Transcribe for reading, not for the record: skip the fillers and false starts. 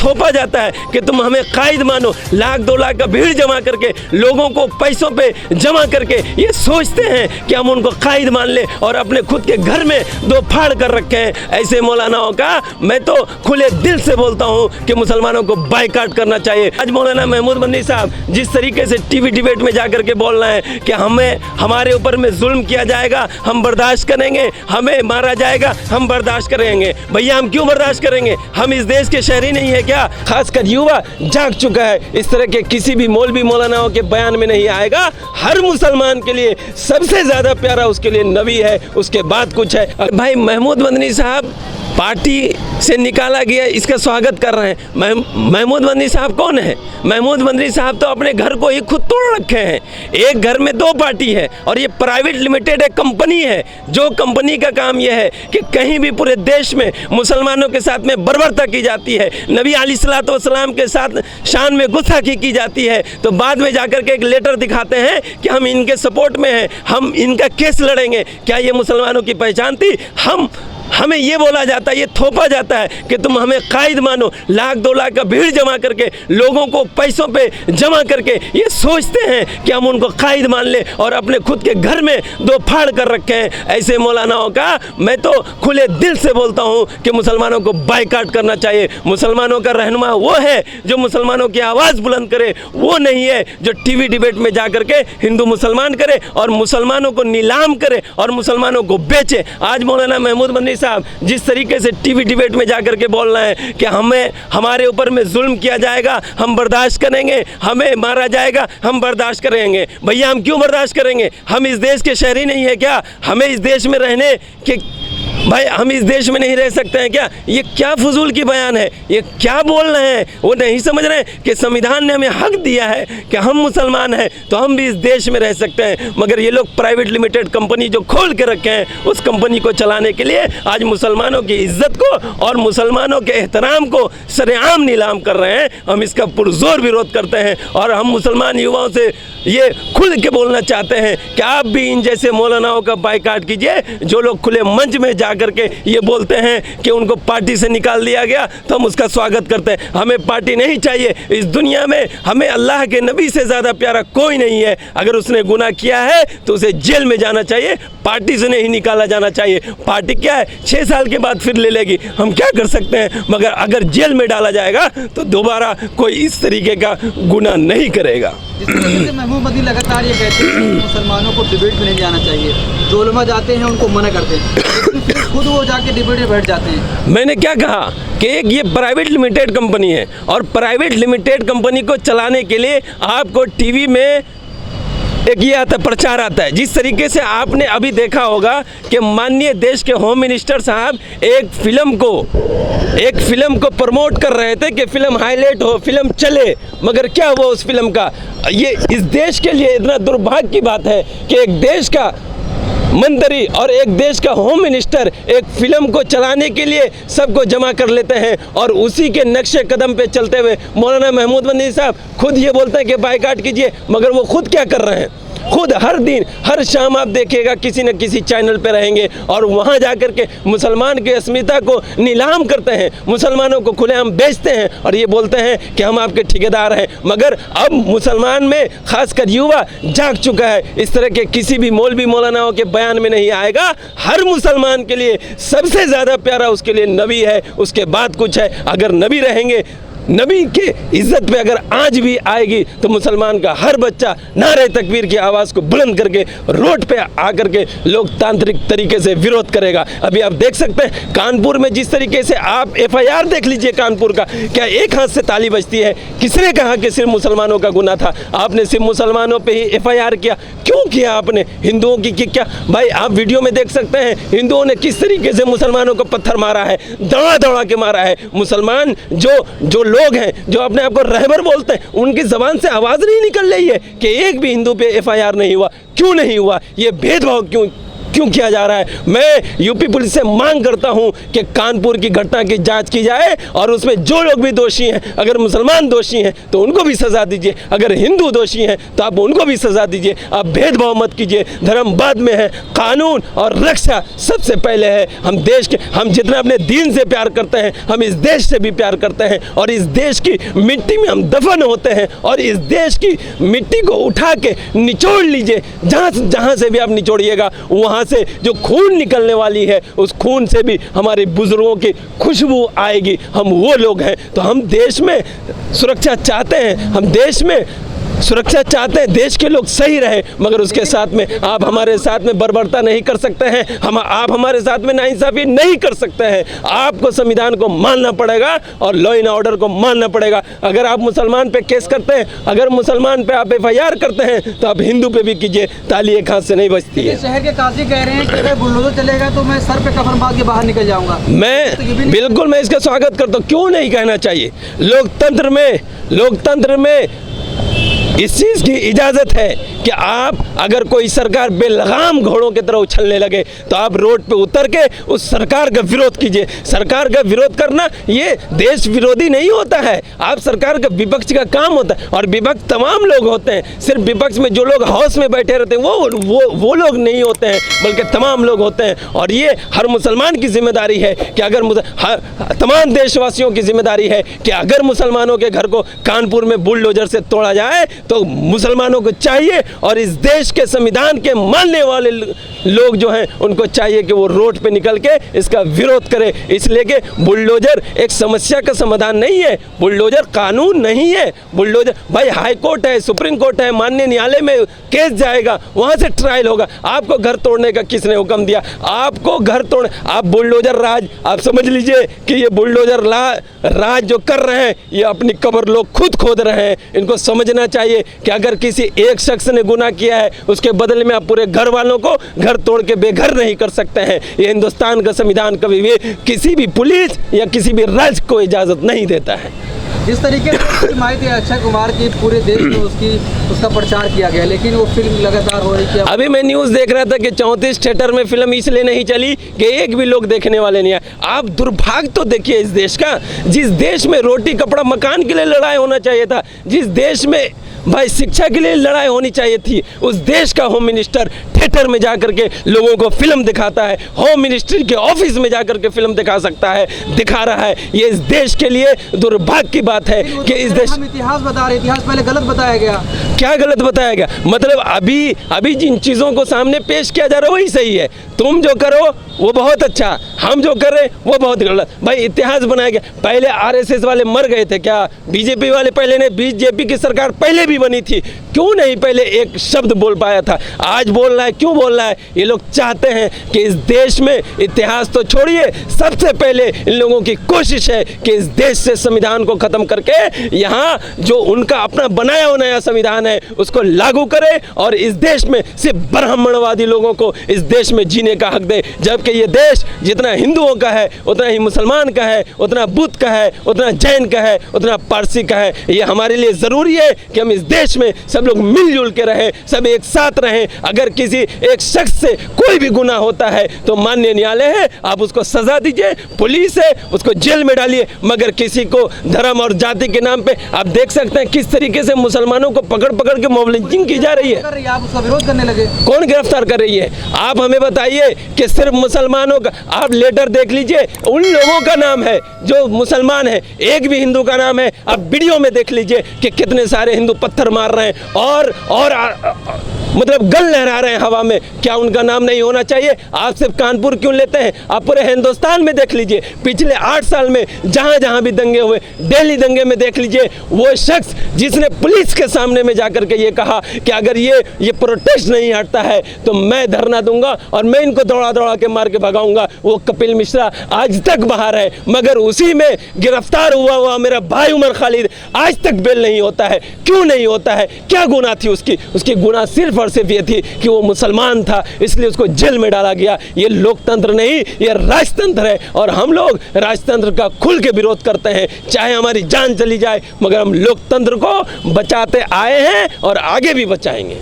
थोपा जाता है कि तुम हमें कायद मानो। लाख 2 लाख का भीड़ जमा करके लोगों को पैसों पे जमा करके ये सोचते हैं कि हम उनको कायद मान ले और अपने खुद के घर में दो फाड़ कर रखे हैं। ऐसे मौलानाओं का मैं तो खुले दिल से बोलता हूँ कि मुसलमानों को बाइकाट करना चाहिए। आज मौलाना महमूद मदनी साहब जिस तरीके से टीवी डिबेट में जाकर के बोल रहे हैं कि हमारे ऊपर में जुल्म किया जाएगा, हम बर्दाश्त करेंगे, हमें मारा जाएगा, हम बर्दाश्त करेंगे। भैया हम क्यों बर्दाश्त करेंगे? हम इस देश के शहरी नहीं है क्या? खासकर युवा जाग चुका है। इस तरह के किसी भी मौलवी मौलानाओं के बयान में नहीं आएगा। हर मुसलमान के लिए सबसे ज्यादा प्यारा उसके लिए नबी है, उसके बाद कुछ है। भाई महमूद मदनी साहब पार्टी से निकाला गया, इसका स्वागत कर रहे हैं। महमूद मदनी साहब कौन है? महमूद मदनी साहब तो अपने घर को ही खुद तोड़ रखे हैं। एक घर में 2 पार्टी है और ये प्राइवेट लिमिटेड एक कंपनी है, जो कंपनी का काम यह है कि कहीं भी पूरे देश में मुसलमानों के साथ में बर्बरता की जाती है, नबी अलैहिस्सलाम के साथ शान में गुस्ताखी की जाती है, तो बाद में जाकर के एक लेटर दिखाते हैं कि हम इनके सपोर्ट में हैं, हम इनका केस लड़ेंगे। क्या ये मुसलमानों की पहचान थी? हमें ये बोला जाता है, ये थोपा जाता है कि तुम हमें कायद मानो। लाख 2 लाख का भीड़ जमा करके लोगों को पैसों पे जमा करके ये सोचते हैं कि हम उनको कायद मान ले और अपने खुद के घर में दो फाड़ कर रखे हैं। ऐसे मौलानाओं का मैं तो खुले दिल से बोलता हूँ कि मुसलमानों को बाइकाट करना चाहिए। मुसलमानों का रहनुमा वो है जो मुसलमानों की आवाज़ बुलंद करे, वो नहीं है जो टीवी डिबेट में जा करके हिंदू मुसलमान करे और मुसलमानों को नीलाम करे और मुसलमानों को बेचे। आज मौलाना महमूद मदनी साहब जिस तरीके से टीवी डिबेट में जाकर के बोल रहे हैं कि हमारे ऊपर में जुल्म किया जाएगा, हम बर्दाश्त करेंगे, हमें मारा जाएगा, हम बर्दाश्त करेंगे। भैया हम क्यों बर्दाश्त करेंगे? हम इस देश के शहरी नहीं है क्या? हमें इस देश में रहने के भाई हम इस देश में नहीं रह सकते हैं क्या? ये क्या फजूल की बयान है? ये क्या बोल रहे हैं? वो नहीं समझ रहे हैं कि संविधान ने हमें हक दिया है कि हम मुसलमान हैं तो हम भी इस देश में रह सकते हैं। मगर ये लोग प्राइवेट लिमिटेड कंपनी जो खोल के रखे हैं, उस कंपनी को चलाने के लिए आज मुसलमानों की इज्जत को और मुसलमानों के एहतराम को सरेआम नीलाम कर रहे हैं। हम इसका पुरजोर विरोध करते हैं और हम मुसलमान युवाओं से ये खुल के बोलना चाहते हैं कि आप भी इन जैसे मौलानाओं का बाइकाट कीजिए, जो लोग खुले मंच में जा करके ये बोलते हैं कि उनको पार्टी से निकाल दिया गया, तो हम उसका स्वागत करते हैं। हमें पार्टी नहीं चाहिए। इस दुनिया में हमें अल्लाह के नबी से ज़्यादा प्यारा कोई नहीं है। अगर उसने गुनाह किया है तो उसे जेल में जाना चाहिए, पार्टी से नहीं निकाला जाना चाहिए। पार्टी क्या है, 6 साल के बाद फिर ले लेगी, हम क्या कर सकते हैं? मगर अगर जेल में डाला जाएगा तो दोबारा कोई इस तरीके का गुनाह नहीं करेगा। महमूद मदनी लगातार ये कहते हैं कि मुसलमानों को डिबेट में नहीं जाना चाहिए, जो उलमा जाते हैं उनको मना करते हैं, लेकिन फिर खुद वो जाके डिबेट में बैठ जाते हैं। मैंने क्या कहा कि एक ये प्राइवेट लिमिटेड कंपनी है और प्राइवेट लिमिटेड कंपनी को चलाने के लिए आपको टीवी में एक ये आता प्रचार आता है। जिस तरीके से आपने अभी देखा होगा कि माननीय देश के होम मिनिस्टर साहब एक फिल्म को प्रमोट कर रहे थे कि फिल्म हाईलाइट हो, फिल्म चले, मगर क्या हुआ उस फिल्म का? ये इस देश के लिए इतना दुर्भाग्य की बात है कि एक देश का मंत्री और एक देश का होम मिनिस्टर एक फिल्म को चलाने के लिए सबको जमा कर लेते हैं और उसी के नक्शे कदम पे चलते हुए मौलाना महमूद मदनी साहब खुद ये बोलते हैं कि बाइकाट कीजिए, मगर वो खुद क्या कर रहे हैं? खुद हर दिन हर शाम आप देखिएगा किसी न किसी चैनल पे रहेंगे और वहाँ जाकर के मुसलमान की अस्मिता को नीलाम करते हैं, मुसलमानों को खुलेआम बेचते हैं और ये बोलते हैं कि हम आपके ठेकेदार हैं। मगर अब मुसलमान में खासकर युवा जाग चुका है। इस तरह के किसी भी मौलवी मौलानाओं के बयान में नहीं आएगा। हर मुसलमान के लिए सबसे ज़्यादा प्यारा उसके लिए नबी है, उसके बाद कुछ है। अगर नबी रहेंगे, नबी के इज्जत पे अगर आज भी आएगी तो मुसलमान का हर बच्चा नारे तकबीर की आवाज़ को बुलंद करके रोड पे आकर के लोकतांत्रिक तरीके से विरोध करेगा। अभी आप देख सकते हैं कानपुर में जिस तरीके से आप FIR देख लीजिए कानपुर का, क्या एक हाथ से ताली बजती है? किसने कहा कि सिर्फ मुसलमानों का गुनाह था? आपने सिर्फ मुसलमानों पे ही FIR किया, क्यों किया आपने? हिंदुओं की क्या? भाई आप वीडियो में देख सकते हैं हिंदुओं ने किस तरीके से मुसलमानों को पत्थर मारा है, दड़ा दड़ा के मारा है। मुसलमान जो लोग हैं जो अपने आप को रहबर बोलते हैं, उनकी ज़बान से आवाज़ नहीं निकल रही है कि एक भी हिंदू पे FIR नहीं हुआ। क्यों नहीं हुआ? ये भेदभाव क्यों किया जा रहा है? मैं यूपी पुलिस से मांग करता हूं कि कानपुर की घटना की जांच की जाए और उसमें जो लोग भी दोषी हैं, अगर मुसलमान दोषी हैं तो उनको भी सजा दीजिए, अगर हिंदू दोषी हैं तो आप उनको भी सजा दीजिए। आप भेदभाव मत कीजिए। धर्म बाद में है, कानून और रक्षा सबसे पहले है। हम देश के, हम जितना अपने दीन से प्यार करते हैं, हम इस देश से भी प्यार करते हैं और इस देश की मिट्टी में हम दफन होते हैं। और इस देश की मिट्टी को उठा के निचोड़ लीजिए, जहाँ से भी आप निचोड़िएगा वहाँ से जो खून निकलने वाली है उस खून से भी हमारे बुजुर्गों की खुशबू आएगी। हम वो लोग हैं। तो हम देश में सुरक्षा चाहते हैं, हम देश में सुरक्षा चाहते हैं, देश के लोग सही रहे, मगर उसके साथ में आप हमारे साथ में बर्बरता नहीं कर सकते हैं। आप हमारे साथ में नाइंसाफी नहीं कर सकते हैं। आपको संविधान को मानना पड़ेगा और लॉ एंड ऑर्डर को मानना पड़ेगा। अगर आप मुसलमान पे केस करते हैं, अगर मुसलमान पे आप FIR करते हैं तो आप हिंदू पे भी कीजिए, ताली एक हाथ से नहीं बजती है। शहर के काजी कह रहे हैं कि अगर बुलडोजर चलेगा तो मैं सर पे कफन बांध के बाहर निकल जाऊंगा। मैं बिल्कुल मैं इसका स्वागत करता हूँ, क्यों नहीं कहना चाहिए। लोकतंत्र में इस चीज़ की इजाज़त है कि आप, अगर कोई सरकार बेलगाम घोड़ों की तरह उछलने लगे तो आप रोड पे उतर के उस सरकार का विरोध कीजिए। सरकार का विरोध करना ये देश विरोधी नहीं होता है। आप सरकार का, विपक्ष का काम होता है और विपक्ष तमाम लोग होते हैं। सिर्फ विपक्ष में जो लोग हाउस में बैठे रहते हैं वो लोग नहीं होते हैं, बल्कि तमाम लोग होते हैं। और ये हर मुसलमान की जिम्मेदारी है कि अगर तमाम देशवासियों की जिम्मेदारी है कि अगर मुसलमानों के घर को कानपुर में बुलडोजर से तोड़ा जाए तो मुसलमानों को चाहिए और इस देश के संविधान के मानने वाले लोग जो हैं उनको चाहिए कि वो रोड पे निकल के इसका विरोध करें। इसलिए कि बुलडोजर एक समस्या का समाधान नहीं है, बुलडोजर कानून नहीं है। बुलडोजर भाई हाई कोर्ट है, सुप्रीम कोर्ट है, माननीय न्यायालय में केस जाएगा, वहाँ से ट्रायल होगा। आपको घर तोड़ने का किसने हुक्म दिया? आपको घर तोड़, आप बुलडोजर राज, आप समझ लीजिए कि ये बुलडोजर राज जो कर रहे हैं ये अपनी कब्र लोग खुद खोद रहे हैं। इनको समझना चाहिए कि अगर किसी एक शख्स ने गुनाह किया है उसके बदले में आप पूरे घर वालों को घर तोड़ के बेघर नहीं कर सकते हैं। ये हिंदुस्तान का संविधान कभी भी किसी भी पुलिस या किसी भी राज्य को इजाज़त नहीं देता है। जिस तरीके से हिमायत अक्षय कुमार की पूरे देश में उसका प्रचार किया गया, लेकिन वो फिल्म लगातार हो रही थी। अभी मैं न्यूज़ देख रहा था कि 34 थिएटर में फिल्म इसलिए नहीं चली कि एक भी लोग देखने वाले नहीं आए। आप दुर्भाग्य तो देखिए इस देश का, जिस देश में रोटी कपड़ा मकान के लिए लड़ाई होना चाहिए था, जिस देश में भाई शिक्षा के लिए लड़ाई होनी चाहिए थी, उस देश का होम मिनिस्टर थिएटर में जाकर के लोगों को फिल्म दिखाता है, होम मिनिस्ट्री के ऑफिस में जाकर के फिल्म दिखा रहा है। ये इस देश के लिए दुर्भाग्य की बात है कि इस देश, हम इतिहास बता रहे, इतिहास पहले गलत बताया गया। क्या गलत बताया गया? मतलब अभी जिन चीज़ों को सामने पेश किया जा रहा है वही सही है। तुम जो करो वो बहुत अच्छा, हम जो कर रहे वो बहुत गलत। भाई इतिहास बनाया गया। पहले RSS वाले मर गए थे क्या? बीजेपी वाले पहले नहीं, बीजेपी की सरकार पहले भी बनी थी, क्यों नहीं पहले एक शब्द बोल पाया था? आज बोल रहा है, क्यों बोल रहा है? ये लोग चाहते हैं कि इस देश में, इतिहास तो छोड़िए, सबसे पहले इन लोगों की कोशिश है कि इस देश से संविधान को ख़त्म करके यहाँ जो उनका अपना बनाया हुआ नया संविधान है उसको लागू करे और इस देश में सिर्फ ब्राह्मणवादी लोगों को इस देश में जीने का हक दे। जबकि ये देश जितना हिंदुओं का है उतना ही मुसलमान का है, उतना बुद्ध का है, उतना जैन का है, उतना पारसी का है। ये हमारे लिए ज़रूरी है कि हम इस देश में सब लोग मिलजुल के रहें, सब एक साथ रहें। अगर किसी एक शख्स से कोई भी गुनाह होता है तो माननीय न्यायालय है, आप उसको सजा दीजिए, पुलिस है उसको जेल में डालिए, मगर किसी को धर्म और जाति के नाम पे आप देख सकते हैं किस तरीके से मुसलमानों को पकड़ पकड़ के मॉब लिंचिंग की जा रही है। आप उसका विरोध करने लगे, कौन गिरफ्तार कर रही है? आप हमें बताइए कि सिर्फ मुसलमानों का, आप लेटर देख लीजिए, उन लोगों का नाम है जो मुसलमान है, एक भी हिंदू का नाम है। आप वीडियो में देख लीजिए कि कितने सारे हिंदू पत्थर मार रहे हैं और मतलब गन लहरा रहे हैं हवा में। क्या उनका नाम नहीं होना चाहिए? आप सिर्फ कानपुर क्यों लेते हैं? आप पूरे हिंदुस्तान में देख लीजिए, पिछले 8 साल में जहां जहां भी दंगे हुए, दिल्ली दंगे में देख लीजिए, वो शख्स जिसने पुलिस के सामने में जाकर के ये कहा कि अगर ये प्रोटेस्ट नहीं हटता है तो मैं धरना दूंगा और मैं इनको दौड़ा दौड़ा के मार के भगाऊंगा, वो कपिल मिश्रा आज तक बाहर है। मगर उसी में गिरफ्तार हुआ मेरा भाई उमर खालिद आज तक बेल नहीं होता है। क्यों नहीं होता है? क्या गुनाह थी उसकी गुनाह सिर्फ और सिर्फ ये थी कि वो मुसलमान था, इसलिए उसको जेल में डाला गया। ये लोकतंत्र नहीं, ये राजतंत्र है और हम लोग राजतंत्र का खुल के विरोध करते हैं, चाहे हमारी जान चली जाए, मगर हम लोकतंत्र को बचाते आए हैं और आगे भी बचाएंगे।